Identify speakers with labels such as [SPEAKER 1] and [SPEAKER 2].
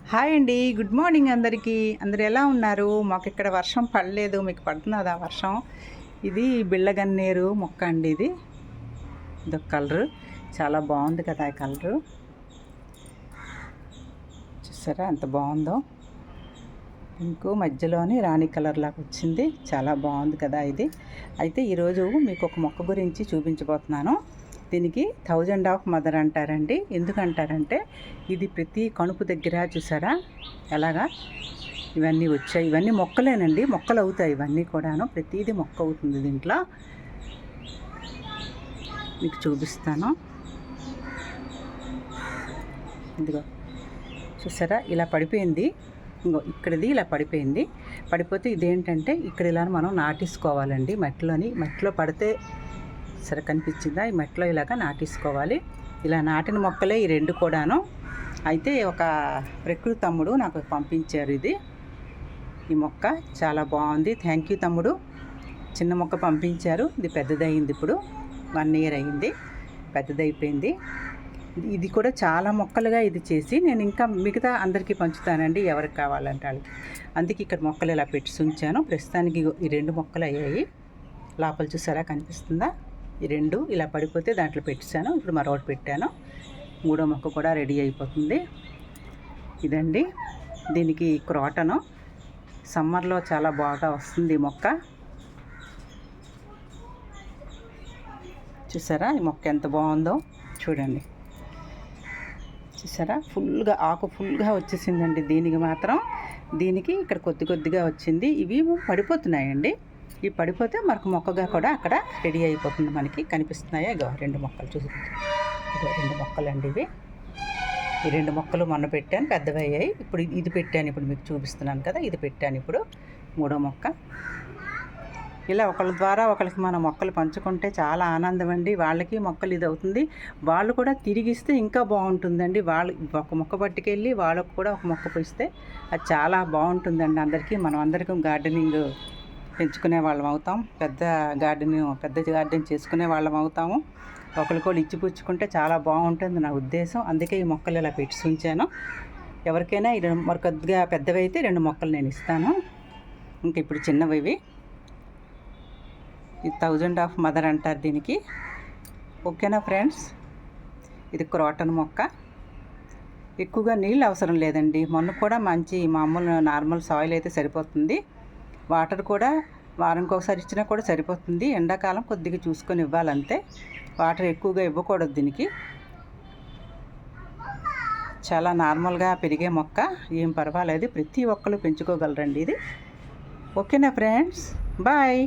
[SPEAKER 1] Hi అండి. Good morning అందరికీ. అందరూ ఎలా ఉన్నారు? మాకు ఇక్కడ వర్షం పడలేదు. మీకు పడుతున్నదా వర్షం? ఇది బిళ్ళగన్నేరు మొక్క అండి ఇది. ఇదొక కలరు. చాలా బాగుంది కదా ఈ కలరు. చూసారా ఎంత బాగుందో? పింకు మధ్యలోని రాణి కలర్ లాగా వచ్చింది. చాలా బాగుంది కదా ఇది. అయితే ఈరోజు మీకు ఒక మొక్క గురించి చూపించబోతున్నాను. దీనికి 1000 ఆఫ్ మదర్ అంటారండి. ఎందుకంటారంటే ఇది ప్రతి కణుపు దగ్గర చూసారా ఎలాగా ఇవన్నీ వచ్చాయి. ఇవన్నీ మొక్కలేనండి, మొక్కలు అవుతాయి ఇవన్నీ కూడాను. ప్రతిదీ మొక్క అవుతుంది దీంట్లో. మీకు చూపిస్తాను. ఇదిగో చూసారా ఇలా పడిపోయింది. ఇంకో ఇక్కడిది ఇలా పడిపోయింది. పడిపోతే ఇదేంటంటే ఇక్కడ ఇలా మనం నాటేసుకోవాలండి. మట్టిలో పడితే సరే కనిపించిందా? ఈ మట్టిలో ఇలాగ నాటేసుకోవాలి. ఇలా నాటిన మొక్కలే ఈ రెండు కూడాను. అయితే ఒక ప్రకృతి తమ్ముడు నాకు పంపించారు ఇది. ఈ మొక్క చాలా బాగుంది. థ్యాంక్ యూ తమ్ముడు. చిన్న మొక్క పంపించారు. ఇది పెద్దదయ్యింది. ఇప్పుడు 1 ఇయర్ అయ్యింది, పెద్దదైపోయింది. ఇది కూడా చాలా మొక్కలుగా ఇది చేసి నేను ఇంకా మిగతా అందరికీ పంచుతానండి ఎవరికి కావాలంటే వాళ్ళకి. అందుకే ఇక్కడ మొక్కలు ఇలా పెట్టి ఉంచాను. ప్రస్తుతానికి ఈ 2 మొక్కలు అయ్యాయి. లోపల చూసారా కనిపిస్తుందా? ఈ 2 ఇలా పడిపోతే దాంట్లో పెట్టాను. ఇప్పుడు మరొకటి పెట్టాను. 3వ మొక్క కూడా రెడీ అయిపోతుంది. ఇదండి దీనికి క్రోటను. సమ్మర్లో చాలా బాగా వస్తుంది ఈ మొక్క. చూసారా ఈ మొక్క ఎంత బాగుందో చూడండి. చూసారా ఆకు ఫుల్గా వచ్చేసిందండి. దీనికి మాత్రం దీనికి ఇక్కడ కొద్దిగా వచ్చింది. ఇవి పడిపోతున్నాయండి. ఇవి పడిపోతే మరొక మొక్కగా కూడా అక్కడ రెడీ అయిపోతుంది. మనకి కనిపిస్తున్నాయా? ఇగో 2 మొక్కలు చూసి, ఇగో 2 మొక్కలు అండి ఇవి. ఈ 2 మొక్కలు మొన్న పెట్టాను, పెద్దవి అయ్యాయి. ఇప్పుడు ఇది పెట్టాను, ఇప్పుడు మీకు చూపిస్తున్నాను కదా, ఇది పెట్టాను ఇప్పుడు 3వ మొక్క. ఇలా ఒకళ్ళ ద్వారా ఒకరికి మన మొక్కలు పంచుకుంటే చాలా ఆనందం అండి. వాళ్ళకి మొక్కలు ఇది అవుతుంది, వాళ్ళు కూడా తిరిగిస్తే ఇంకా బాగుంటుందండి. వాళ్ళు ఒక మొక్క పట్టుకెళ్ళి వాళ్ళకు కూడా ఒక మొక్క పోయిస్తే అది చాలా బాగుంటుందండి. మనం అందరికీ గార్డెనింగ్ పెంచుకునే వాళ్ళం అవుతాం. పెద్ద గార్డెన్ చేసుకునే వాళ్ళం అవుతాము. ఒకరికొకరు ఇచ్చిపుచ్చుకుంటే చాలా బాగుంటుంది నా ఉద్దేశం. అందుకే ఈ మొక్కలు ఇలా పెట్టి ఉంచాను. ఎవరికైనా మరి కొద్దిగా పెద్దవి అయితే 2 మొక్కలు నేను ఇస్తాను. ఇంకా ఇప్పుడు చిన్నవి ఇవి. ఇది 1000 ఆఫ్ మదర్ అంటారు దీనికి. ఓకేనా ఫ్రెండ్స్? ఇది క్రోటన్ మొక్క. ఎక్కువగా నీళ్ళు అవసరం లేదండి. మొన్న కూడా మంచి మామూలు నార్మల్ సాయిల్ అయితే సరిపోతుంది. వాటర్ కూడా వారానికి ఒకసారి ఇచ్చినా కూడా సరిపోతుంది. ఎండాకాలం కొద్దిగా చూసుకొని ఇవ్వాలంతే. వాటర్ ఎక్కువగా ఇవ్వకూడదు దీనికి. చాలా నార్మల్గా పెరిగే మొక్క, ఏం పర్వాలేదు. ప్రతి ఒక్కరు పెంచుకోగలరండి ఇది. ఓకేనా ఫ్రెండ్స్? బాయ్.